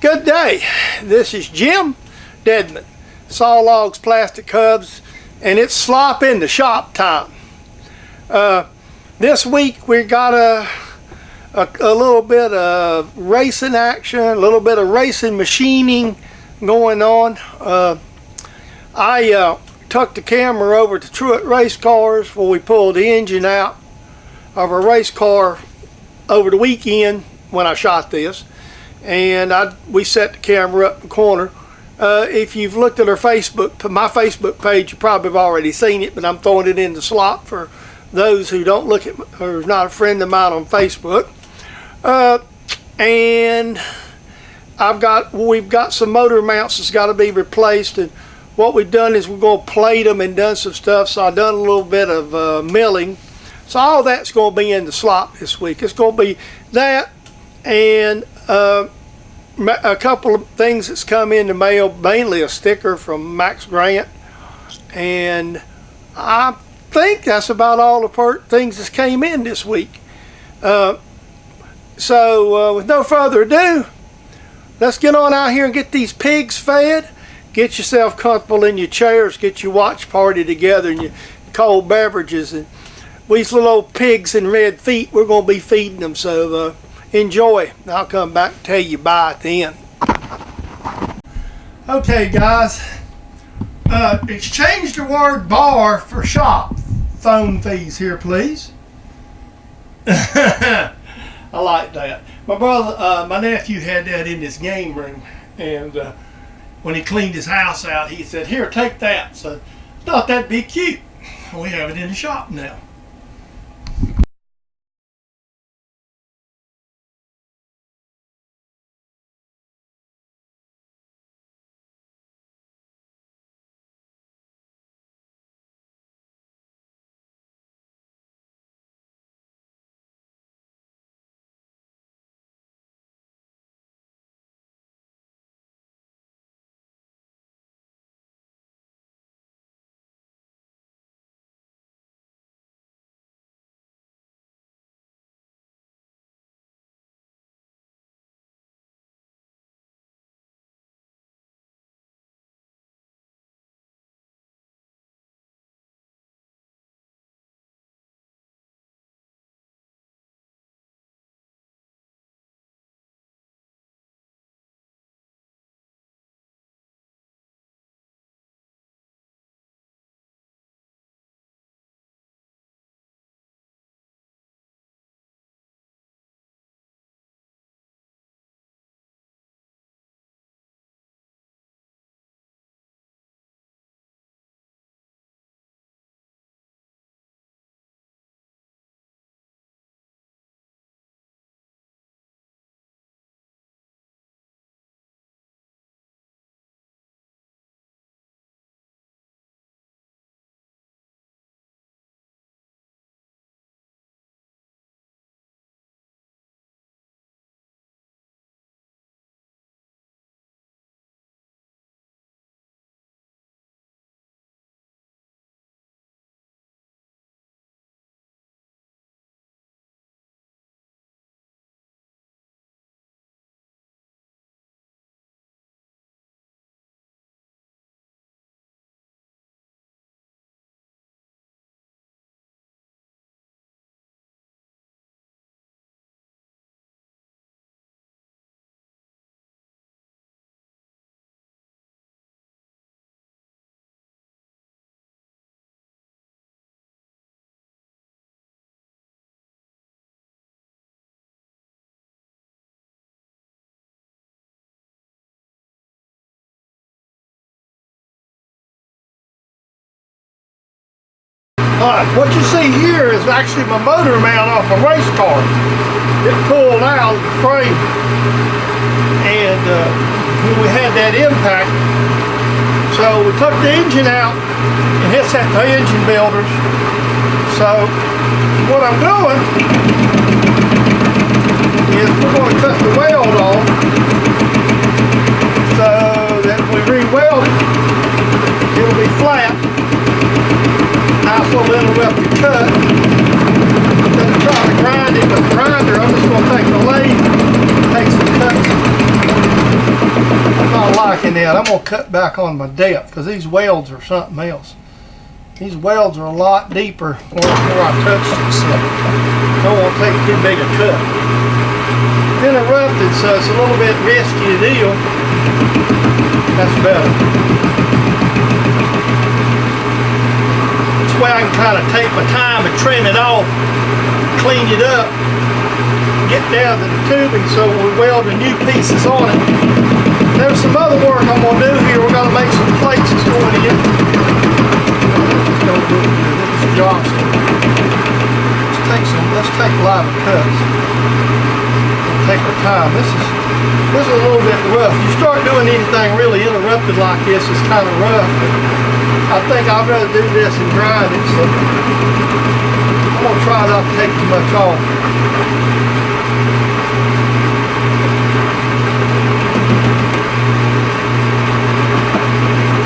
Good day. This is Jim Deadman, Saw Logs Plastic Hubs, and it's Slop in the shop time. This week we got a little bit of racing action, a little bit of racing machining going on. I took the camera over to Truett Race Cars where we pulled the engine out of a race car over the weekend when I shot this, and we set the camera up in the corner. If you've looked at our my Facebook page, you probably have already seen it, but I'm throwing it in the slot for those who don't look at or not a friend of mine on Facebook. And we've got some motor mounts that's got to be replaced, and what we've done is we're going to plate them and done some stuff. So I've done a little bit of milling. So all that's going to be in the slop this week. It's going to be that and a couple of things that's come in the mail, mainly a sticker from Max Grant, and I think that's about all the things that came in this week. So with no further ado, let's get on out here and get these pigs fed. Get yourself comfortable in your chairs, get your watch party together and your cold beverages. And these little old pigs in red feet, we're going to be feeding them, so enjoy. I'll come back and tell you bye at the end. Okay guys, exchange the word bar for shop. Phone fees here please. I like that. My nephew had that in his game room, and when he cleaned his house out, he said, "Here, take that." So I thought that'd be cute. We have it in the shop now. Alright, what you see here is actually my motor mount off a race car. It pulled out of the frame, and when we had that impact, so we took the engine out and hit at the engine builders. So what I'm doing is we're going to cut the weld off so that when we re-weld it, it'll be flat. Nice little interrupted cut. Instead of trying to grind it with the grinder, I'm just going to take the lathe, take some cuts liking that. I'm going to cut back on my depth because these welds are something else. These welds are a lot deeper where I touched it, so I don't want to take too big a cut. Interrupted, so it's a little bit risky deal. That's better. This way I can kind of take my time and trim it off, clean it up, get down to the tubing so we weld the new pieces on it. There's some other work I'm going to do here. We're going to make some plates that's going in. This Johnson. Let's take a lot of cuts. Take our time. This is a little bit rough. You start doing anything really interrupted like this, it's kind of rough. I think I'd rather do this and grind it, so I'm going to try not to take too much off.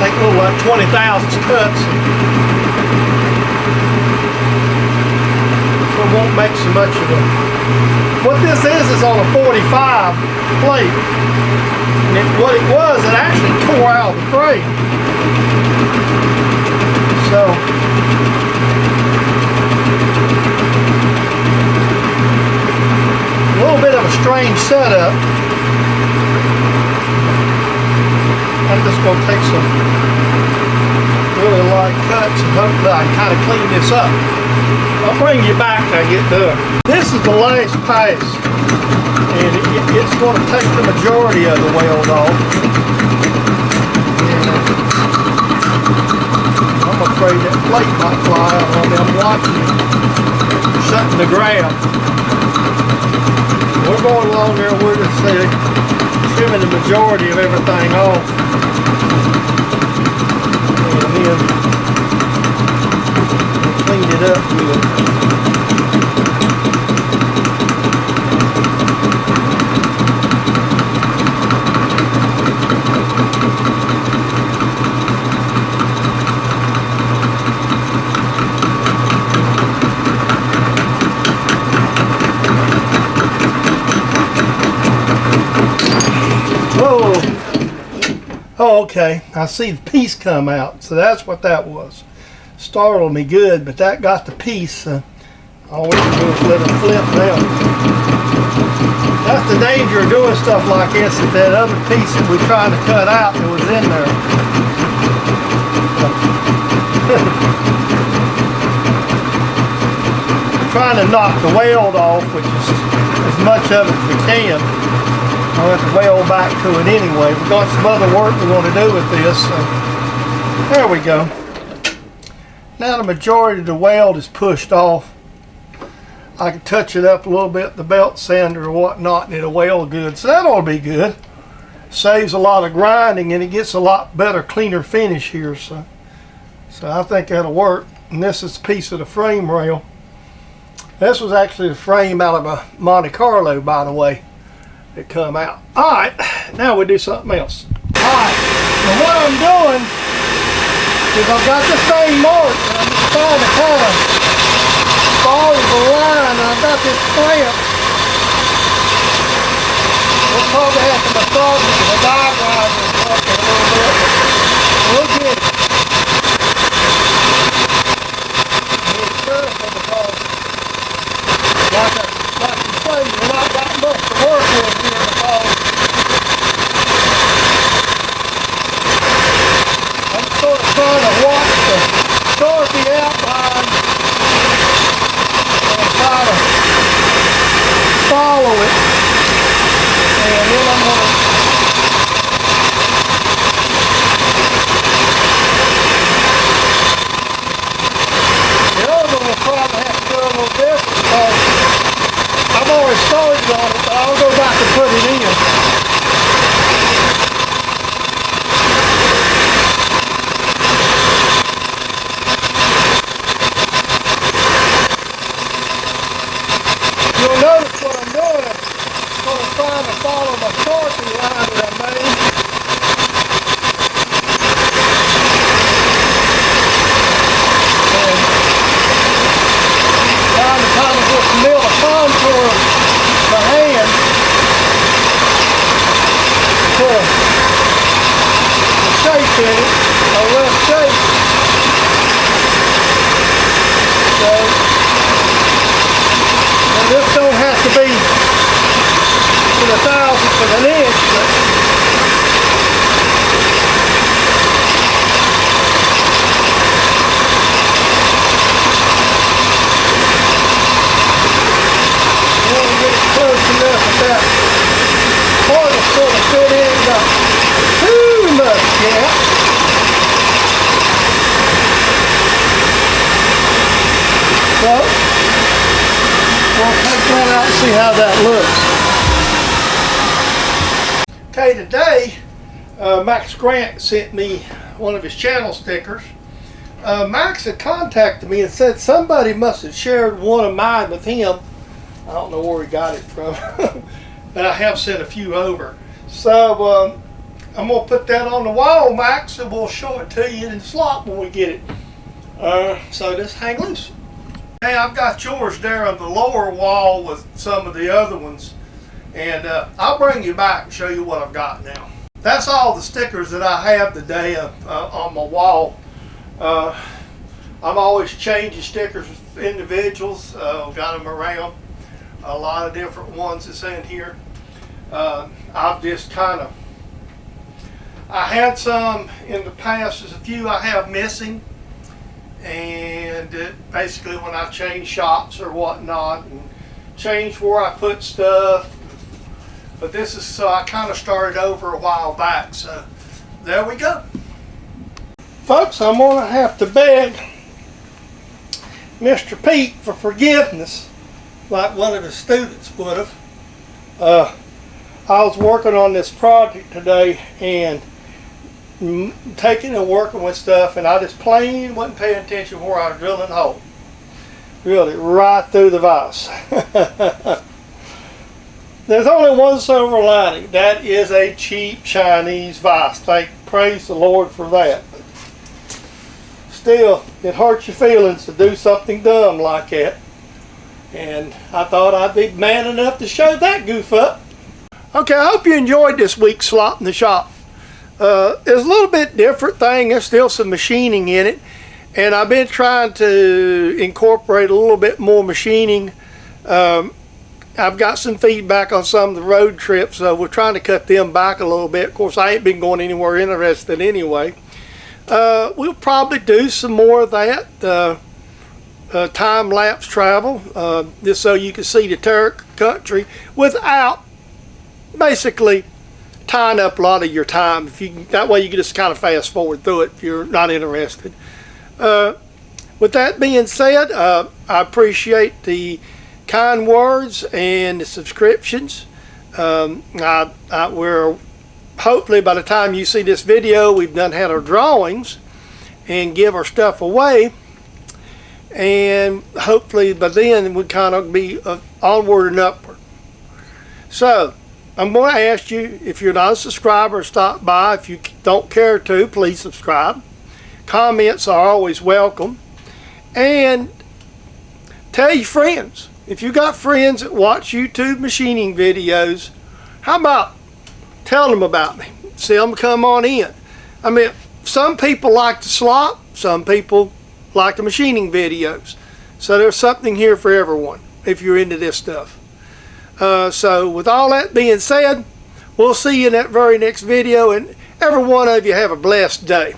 Take a little like 20,000 cuts. So it won't make so much of a... What this is on a 45 plate. And what it was, it actually tore out of the frame. So, a little bit of a strange setup. I'm just going to take some really light cuts and hopefully I can kind of clean this up. I'll bring you back when I get done. This is the last pass, and it's going to take the majority of the weld off. And I'm afraid that plate might fly out on me. I'm watching it, shutting the grab. We're going along there, we're just trimming the majority of everything off. And then clean it up good. Whoa! Oh, okay. I see the piece come out, so that's what that was. Startled me good, but that got the piece. All we can do is let it flip now. That's the danger of doing stuff like this, that other piece that we're trying to cut out that was in there. Trying to knock the weld off, which is as much of it as we can. I'll have to weld back to it anyway. We've got some other work we want to do with this. So there we go. Now the majority of the weld is pushed off. I can touch it up a little bit with the belt sander or whatnot and it'll weld good. So that ought to be good. Saves a lot of grinding and it gets a lot better, cleaner finish here. So I think that'll work. And this is a piece of the frame rail. This was actually a frame out of a Monte Carlo, by the way, that come out. Alright, now we do something else. Alright, now what I'm doing is I've got this thing marked and I'm just trying to kind of follow the line, and I've got this clamp. We'll probably have to massage it with a diagram or something a little bit. We'll get it. And it's careful because like you say, you're not got much to work with here because I'm sort of trying to watch the Sharpie outline and try to follow it, and then I'm going to we'll take that out and see how that looks. Okay, today Max Grant sent me one of his channel stickers. Max had contacted me and said somebody must have shared one of mine with him. I don't know where he got it from, but I have sent a few over. So I'm going to put that on the wall, Max, and we'll show it to you in Slop when we get it. So just hang loose. Hey, I've got yours there on the lower wall with some of the other ones, and I'll bring you back and show you what I've got now. That's all the stickers that I have today on my wall. I'm always changing stickers with individuals. Got them around. A lot of different ones that's in here. I've just I had some in the past. There's a few I have missing, and basically when I change shops or whatnot and change where I put stuff. But this is, so I kind of started over a while back, so there we go. Folks, I'm going to have to beg Mr. Pete for forgiveness, like one of his students would have. I was working on this project today and taking and working with stuff, and I just plain wasn't paying attention where I was drilling a hole. Really, right through the vise. There's only one silver lining. That is a cheap Chinese vise. Praise the Lord for that. Still, it hurts your feelings to do something dumb like that. And I thought I'd be man enough to show that goof up. Okay, I hope you enjoyed this week's Slop in the Shop. It's a little bit different thing. There's still some machining in it. And I've been trying to incorporate a little bit more machining. I've got some feedback on some of the road trips, so we're trying to cut them back a little bit. Of course, I ain't been going anywhere interested anyway. We'll probably do some more of that time-lapse travel, just so you can see the Turk country without basically tying up a lot of your time. That way you can just kind of fast forward through it if you're not interested. With that being said, I appreciate the kind words and the subscriptions. We're hopefully by the time you see this video, we've done had our drawings and give our stuff away, and hopefully by then we'll kind of be onward and upward. So I'm going to ask you, if you're not a subscriber, stop by. If you don't care to, please subscribe. Comments are always welcome, and tell your friends. If you got friends that watch YouTube machining videos, how about tell them about me? Tell them to come on in. I mean, some people like the slop, some people like the machining videos. So there's something here for everyone if you're into this stuff. So with all that being said, we'll see you in that very next video, and every one of you have a blessed day.